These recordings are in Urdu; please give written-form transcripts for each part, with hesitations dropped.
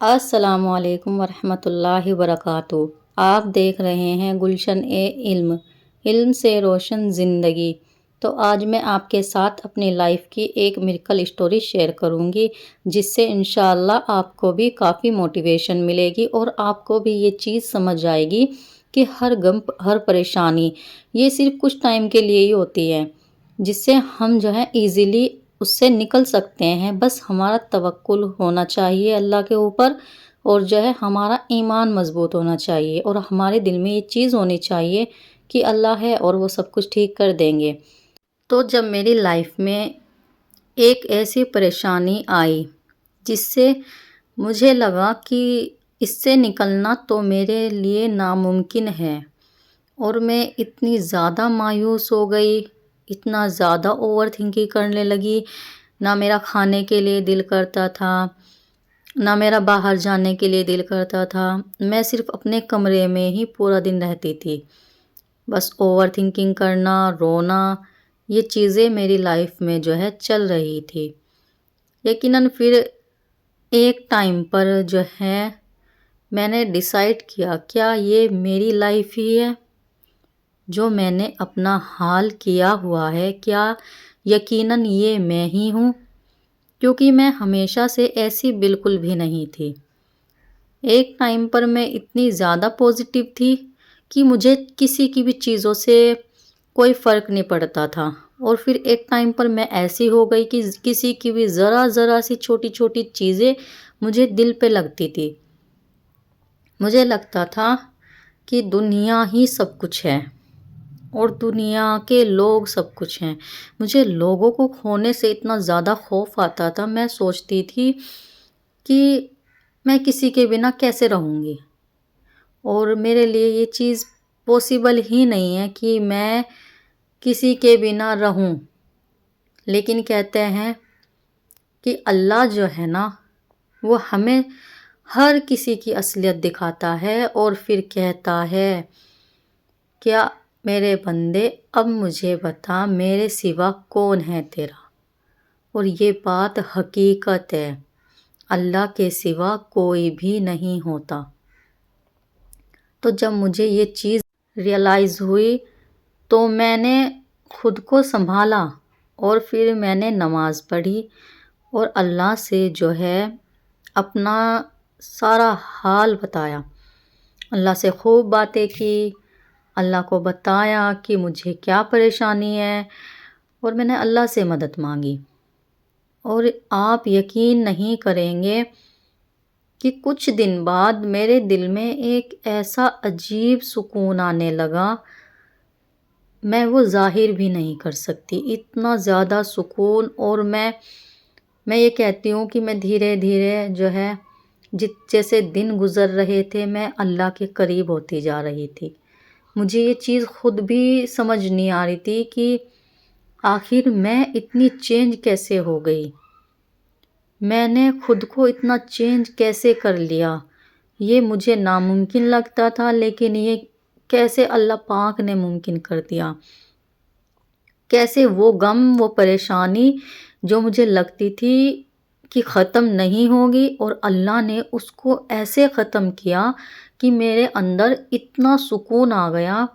السلام علیکم ورحمۃ اللہ وبرکاتہ۔ آپ دیکھ رہے ہیں گلشن علم، علم سے روشن زندگی۔ تو آج میں آپ کے ساتھ اپنی لائف کی ایک میریکل اسٹوری شیئر کروں گی، جس سے انشاءاللہ آپ کو بھی کافی موٹیویشن ملے گی اور آپ کو بھی یہ چیز سمجھ آئے گی کہ ہر غم، ہر پریشانی یہ صرف کچھ ٹائم کے لیے ہی ہوتی ہے، جس سے ہم ایزیلی اس سے نکل سکتے ہیں۔ بس ہمارا توکل ہونا چاہیے اللہ کے اوپر، اور ہمارا ایمان مضبوط ہونا چاہیے، اور ہمارے دل میں یہ چیز ہونی چاہیے کہ اللہ ہے اور وہ سب کچھ ٹھیک کر دیں گے۔ تو جب میری لائف میں ایک ایسی پریشانی آئی جس سے مجھے لگا کہ اس سے نکلنا تو میرے لیے ناممکن ہے، اور میں اتنی زیادہ مایوس ہو گئی، اتنا زیادہ اوور تھنکنگ کرنے لگی، نہ میرا کھانے کے لیے دل کرتا تھا، نہ میرا باہر جانے کے لیے دل کرتا تھا۔ میں صرف اپنے کمرے میں ہی پورا دن رہتی تھی، بس اوور تھنکنگ کرنا، رونا، یہ چیزیں میری لائف میں چل رہی تھی۔ یقیناً پھر ایک ٹائم پر میں نے ڈیسائیڈ کیا، کیا یہ میری لائف ہی ہے جو میں نے اپنا حال کیا ہوا ہے؟ کیا یقیناً یہ میں ہی ہوں؟ کیونکہ میں ہمیشہ سے ایسی بالکل بھی نہیں تھی۔ ایک ٹائم پر میں اتنی زیادہ پازیٹیو تھی کہ مجھے کسی کی بھی چیزوں سے کوئی فرق نہیں پڑتا تھا، اور پھر ایک ٹائم پر میں ایسی ہو گئی کہ کسی کی بھی ذرا سی چھوٹی چھوٹی چیزیں مجھے دل پہ لگتی تھی۔ مجھے لگتا تھا کہ دنیا ہی سب کچھ ہے اور دنیا کے لوگ سب کچھ ہیں۔ مجھے لوگوں کو کھونے سے اتنا زیادہ خوف آتا تھا، میں سوچتی تھی کہ میں کسی کے بنا کیسے رہوں گی، اور میرے لیے یہ چیز پاسبل ہی نہیں ہے کہ میں کسی کے بنا رہوں۔ لیکن کہتے ہیں کہ اللہ ہے نا، وہ ہمیں ہر کسی کی اصلیت دکھاتا ہے اور پھر کہتا ہے، کیا میرے بندے اب مجھے بتا میرے سوا کون ہے تیرا؟ اور یہ بات حقیقت ہے، اللہ کے سوا کوئی بھی نہیں ہوتا۔ تو جب مجھے یہ چیز ریئلائز ہوئی تو میں نے خود کو سنبھالا، اور پھر میں نے نماز پڑھی اور اللہ سے اپنا سارا حال بتایا، اللہ سے خوب باتیں کی، اللہ کو بتایا کہ مجھے کیا پریشانی ہے، اور میں نے اللہ سے مدد مانگی۔ اور آپ یقین نہیں کریں گے کہ کچھ دن بعد میرے دل میں ایک ایسا عجیب سکون آنے لگا، میں وہ ظاہر بھی نہیں کر سکتی، اتنا زیادہ سکون۔ اور میں یہ کہتی ہوں کہ میں دھیرے دھیرے جیسے دن گزر رہے تھے میں اللہ کے قریب ہوتی جا رہی تھی۔ مجھے یہ چیز خود بھی سمجھ نہیں آ رہی تھی کہ آخر میں اتنی چینج کیسے ہو گئی، میں نے خود کو اتنا چینج کیسے کر لیا۔ یہ مجھے ناممکن لگتا تھا، لیکن یہ کیسے اللہ پاک نے ممکن کر دیا۔ کیسے وہ غم، وہ پریشانی جو مجھے لگتی تھی کہ ختم نہیں ہوگی، اور اللہ نے اس کو ایسے ختم کیا کہ میرے اندر اتنا سکون آ گیا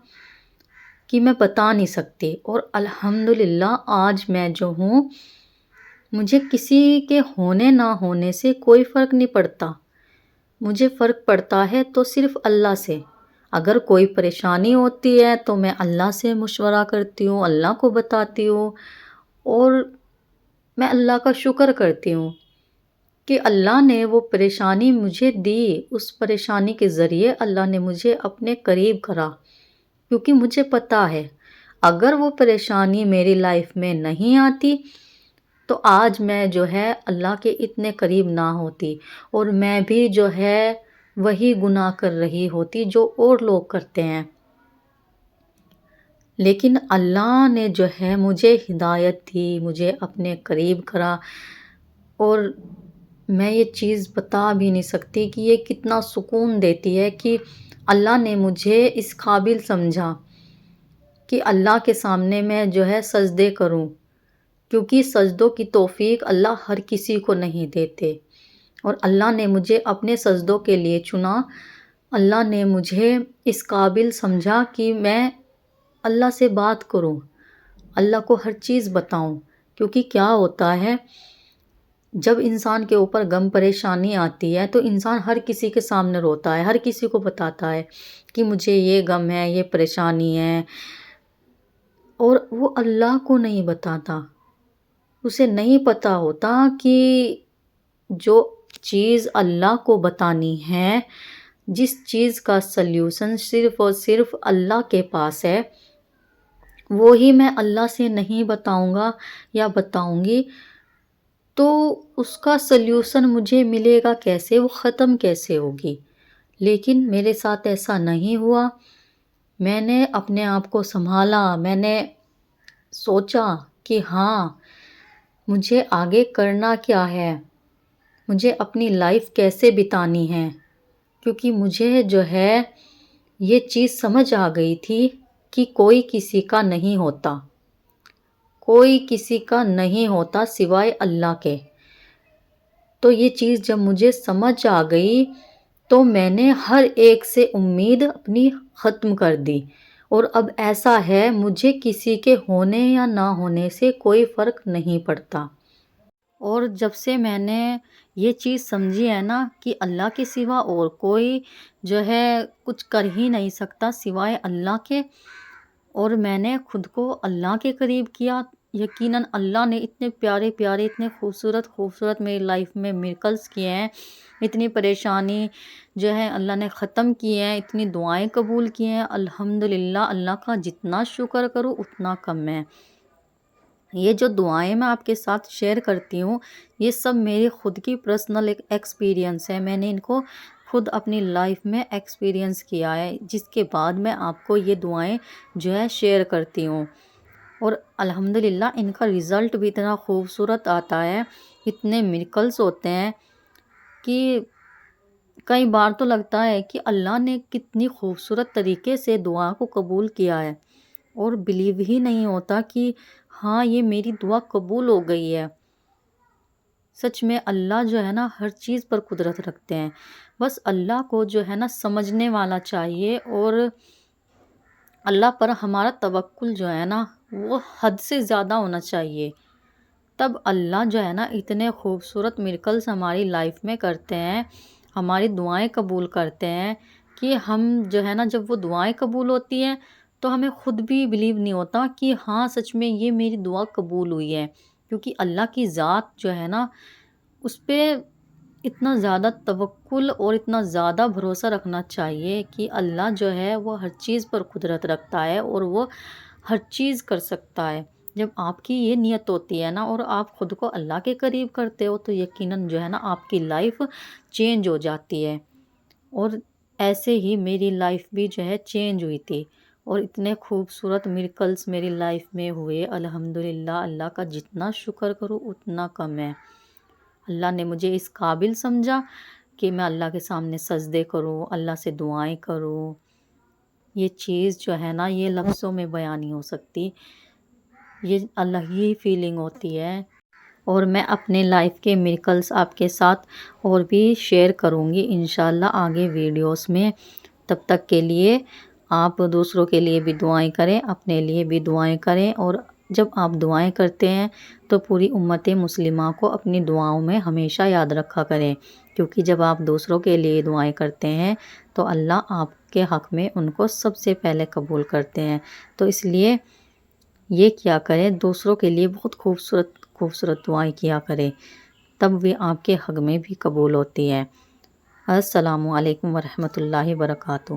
کہ میں بتا نہیں سکتی۔ اور الحمدللہ آج میں ہوں، مجھے کسی کے ہونے نہ ہونے سے کوئی فرق نہیں پڑتا، مجھے فرق پڑتا ہے تو صرف اللہ سے۔ اگر کوئی پریشانی ہوتی ہے تو میں اللہ سے مشورہ کرتی ہوں، اللہ کو بتاتی ہوں، اور میں اللہ کا شکر کرتی ہوں کہ اللہ نے وہ پریشانی مجھے دی، اس پریشانی کے ذریعے اللہ نے مجھے اپنے قریب کرا، کیونکہ مجھے پتا ہے اگر وہ پریشانی میری لائف میں نہیں آتی تو آج میں اللہ کے اتنے قریب نہ ہوتی، اور میں بھی وہی گناہ کر رہی ہوتی جو اور لوگ کرتے ہیں۔ لیکن اللہ نے مجھے ہدایت دی، مجھے اپنے قریب کرا، اور میں یہ چیز بتا بھی نہیں سکتی کہ یہ کتنا سکون دیتی ہے کہ اللہ نے مجھے اس قابل سمجھا کہ اللہ کے سامنے میں سجدے کروں، کیونکہ سجدوں کی توفیق اللہ ہر کسی کو نہیں دیتے۔ اور اللہ نے مجھے اپنے سجدوں کے لیے چنا۔ اللہ نے مجھے اس قابل سمجھا کہ میں اللہ سے بات کروں، اللہ کو ہر چیز بتاؤں۔ کیونکہ کیا ہوتا ہے، جب انسان کے اوپر غم پریشانی آتی ہے تو انسان ہر کسی کے سامنے روتا ہے، ہر کسی کو بتاتا ہے کہ مجھے یہ غم ہے، یہ پریشانی ہے، اور وہ اللہ کو نہیں بتاتا۔ اسے نہیں پتہ ہوتا کہ جو چیز اللہ کو بتانی ہے، جس چیز کا سلیوشن صرف اور صرف اللہ کے پاس ہے، وہی میں اللہ سے نہیں بتاؤں گا یا بتاؤں گی، تو اس کا سلیوشن مجھے ملے گا کیسے، وہ ختم کیسے ہوگی۔ لیکن میرے ساتھ ایسا نہیں ہوا۔ میں نے اپنے آپ کو سنبھالا، میں نے سوچا کہ ہاں مجھے آگے کرنا کیا ہے، مجھے اپنی لائف کیسے بتانی ہے، کیونکہ مجھے جو ہے یہ چیز سمجھ آ گئی تھی کہ کوئی کسی کا نہیں ہوتا، کوئی کسی کا نہیں ہوتا سوائے اللہ کے۔ تو یہ چیز جب مجھے سمجھ آ گئی تو میں نے ہر ایک سے امید اپنی ختم کر دی، اور اب ایسا ہے مجھے کسی کے ہونے یا نہ ہونے سے کوئی فرق نہیں پڑتا۔ اور جب سے میں نے یہ چیز سمجھی ہے نا کہ اللہ کے سوا اور کوئی جو ہے کچھ کر ہی نہیں سکتا سوائے اللہ کے، اور میں نے خود کو اللہ کے قریب کیا، یقیناً اللہ نے اتنے پیارے پیارے، اتنے خوبصورت خوبصورت میری لائف میں میریکلز کیے ہیں، اتنی پریشانی جو ہے اللہ نے ختم کی ہیں، اتنی دعائیں قبول کی ہیں۔ الحمدللہ، اللہ کا جتنا شکر کروں اتنا کم ہے۔ یہ جو دعائیں میں آپ کے ساتھ شیئر کرتی ہوں، یہ سب میری خود کی پرسنل ایکسپیرینس ہے، میں نے ان کو خود اپنی لائف میں ایکسپیرینس کیا ہے، جس کے بعد میں آپ کو یہ دعائیں جو ہے شیئر کرتی ہوں۔ اور الحمدللہ ان کا رزلٹ بھی اتنا خوبصورت آتا ہے، اتنے میریکلز ہوتے ہیں کہ کئی بار تو لگتا ہے کہ اللہ نے کتنی خوبصورت طریقے سے دعا کو قبول کیا ہے، اور بلیو ہی نہیں ہوتا کہ ہاں یہ میری دعا قبول ہو گئی ہے۔ سچ میں اللہ جو ہے نا ہر چیز پر قدرت رکھتے ہیں، بس اللہ کو جو ہے نا سمجھنے والا چاہیے، اور اللہ پر ہمارا توکل جو ہے نا وہ حد سے زیادہ ہونا چاہیے، تب اللہ جو ہے نا اتنے خوبصورت میریکلز ہماری لائف میں کرتے ہیں، ہماری دعائیں قبول کرتے ہیں کہ ہم جو ہے نا جب وہ دعائیں قبول ہوتی ہیں تو ہمیں خود بھی بلیو نہیں ہوتا کہ ہاں سچ میں یہ میری دعا قبول ہوئی ہے، کیونکہ اللہ کی ذات جو ہے نا اس پہ اتنا زیادہ توکل اور اتنا زیادہ بھروسہ رکھنا چاہیے کہ اللہ جو ہے وہ ہر چیز پر قدرت رکھتا ہے اور وہ ہر چیز کر سکتا ہے۔ جب آپ کی یہ نیت ہوتی ہے نا اور آپ خود کو اللہ کے قریب کرتے ہو تو یقیناً جو ہے نا آپ کی لائف چینج ہو جاتی ہے، اور ایسے ہی میری لائف بھی جو ہے چینج ہوئی تھی، اور اتنے خوبصورت میریکلز میری لائف میں ہوئے۔ الحمدللہ، اللہ کا جتنا شکر کروں اتنا کم ہے۔ اللہ نے مجھے اس قابل سمجھا کہ میں اللہ کے سامنے سجدے کروں، اللہ سے دعائیں کروں۔ یہ چیز جو ہے نا یہ لفظوں میں بیان نہیں ہو سکتی، یہ اللہ ہی فیلنگ ہوتی ہے۔ اور میں اپنے لائف کے میریکلز آپ کے ساتھ اور بھی شیئر کروں گی انشاءاللہ آگے ویڈیوز میں۔ تب تک کے لیے آپ دوسروں کے لیے بھی دعائیں کریں، اپنے لیے بھی دعائیں کریں، اور جب آپ دعائیں کرتے ہیں تو پوری امت مسلمہ کو اپنی دعاؤں میں ہمیشہ یاد رکھا کریں، کیونکہ جب آپ دوسروں کے لیے دعائیں کرتے ہیں تو اللہ آپ کے حق میں ان کو سب سے پہلے قبول کرتے ہیں۔ تو اس لیے یہ کیا کریں، دوسروں کے لیے بہت خوبصورت خوبصورت دعائیں کیا کریں، تب وہ آپ کے حق میں بھی قبول ہوتی ہیں۔ السلام علیکم ورحمۃ اللہ وبرکاتہ۔